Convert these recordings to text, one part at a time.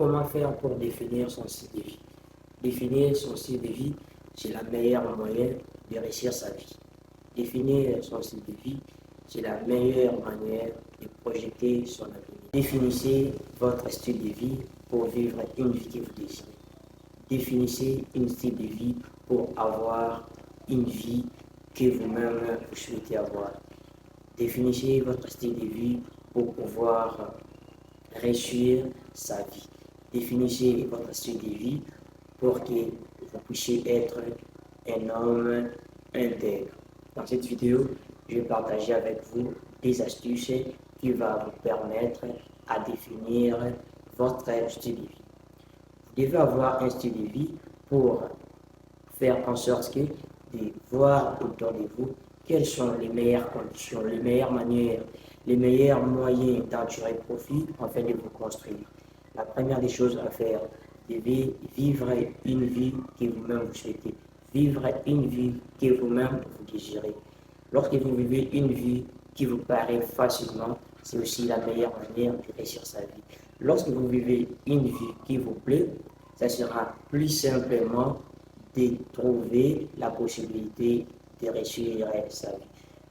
Comment faire pour définir son style de vie? Définir son style de vie, c'est la meilleure moyen de réussir sa vie. Définir son style de vie, c'est la meilleure manière de projeter son avenir. Définissez votre style de vie pour vivre une vie que vous désirez. Définissez un style de vie pour avoir une vie que vous-même vous souhaitez avoir. Définissez votre style de vie pour pouvoir réussir sa vie. Définissez votre style de vie pour que vous puissiez être un homme intègre. Dans cette vidéo, je vais partager avec vous des astuces qui vont vous permettre à définir votre style de vie. Vous devez avoir un style de vie pour faire en sorte de voir autour de vous quelles sont les meilleures conditions, les meilleures manières, les meilleurs moyens d'en tirer profit afin de vous construire. La première des choses à faire, vous devez vivre une vie que vous-même vous souhaitez, vivre une vie que vous-même vous désirez. Lorsque vous vivez une vie qui vous paraît facilement, c'est aussi la meilleure manière de réussir sa vie. Lorsque vous vivez une vie qui vous plaît, ça sera plus simplement de trouver la possibilité de réussir sa vie.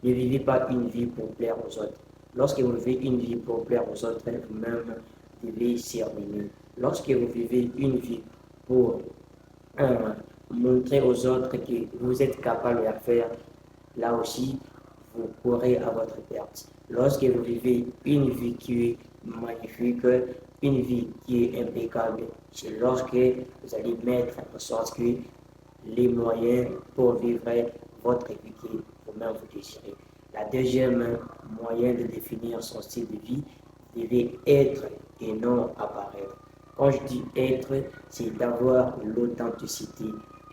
Ne vivez pas une vie pour plaire aux autres. Lorsque vous vivez une vie pour plaire aux autres, vous-même devez servir. Lorsque vous vivez une vie pour montrer aux autres que vous êtes capable de la faire, là aussi, vous courez à votre perte. Lorsque vous vivez une vie qui est magnifique, une vie qui est impeccable, c'est lorsque vous allez mettre en sorte que les moyens pour vivre votre vie que vous-même vous désirez. La deuxième moyen de définir son style de vie, vous devez être et non apparaître. Quand je dis être, c'est d'avoir l'authenticité,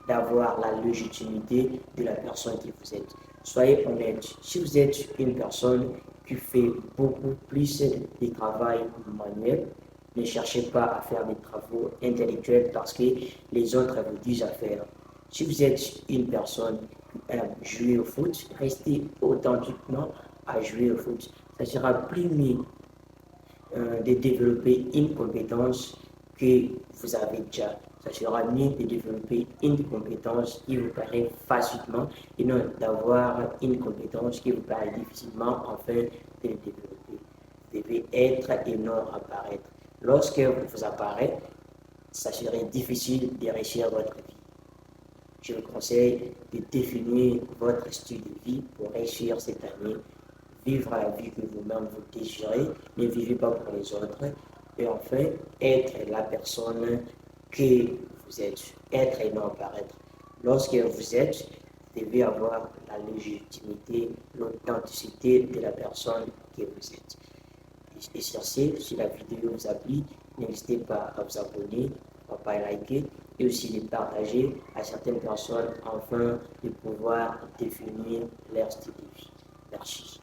d'avoir la légitimité de la personne que vous êtes. Soyez honnête. Si vous êtes une personne qui fait beaucoup plus de travail manuel, ne cherchez pas à faire des travaux intellectuels parce que les autres vous disent à faire. Si vous êtes une personne qui aime jouer au foot, restez authentiquement à jouer au foot. Ça sera plus mieux de développer une compétence que vous avez déjà. Ça sera mieux de développer une compétence qui vous paraît facilement et non d'avoir une compétence qui vous paraît difficilement afin de le développer. Vous devez être et non apparaître. Lorsque vous apparaissez, ça serait difficile de réussir votre vie. Je vous conseille de définir votre style de vie pour réussir cette année, vivre la vie que vous-même vous désirez, ne vivez pas pour les autres, et enfin, être la personne que vous êtes, être et non paraître. Lorsque vous êtes, vous devez avoir la légitimité, l'authenticité de la personne que vous êtes. Et sur ce, si la vidéo vous a plu, n'hésitez pas à vous abonner, à liker et aussi de partager à certaines personnes afin de pouvoir définir leur style de vie. Merci.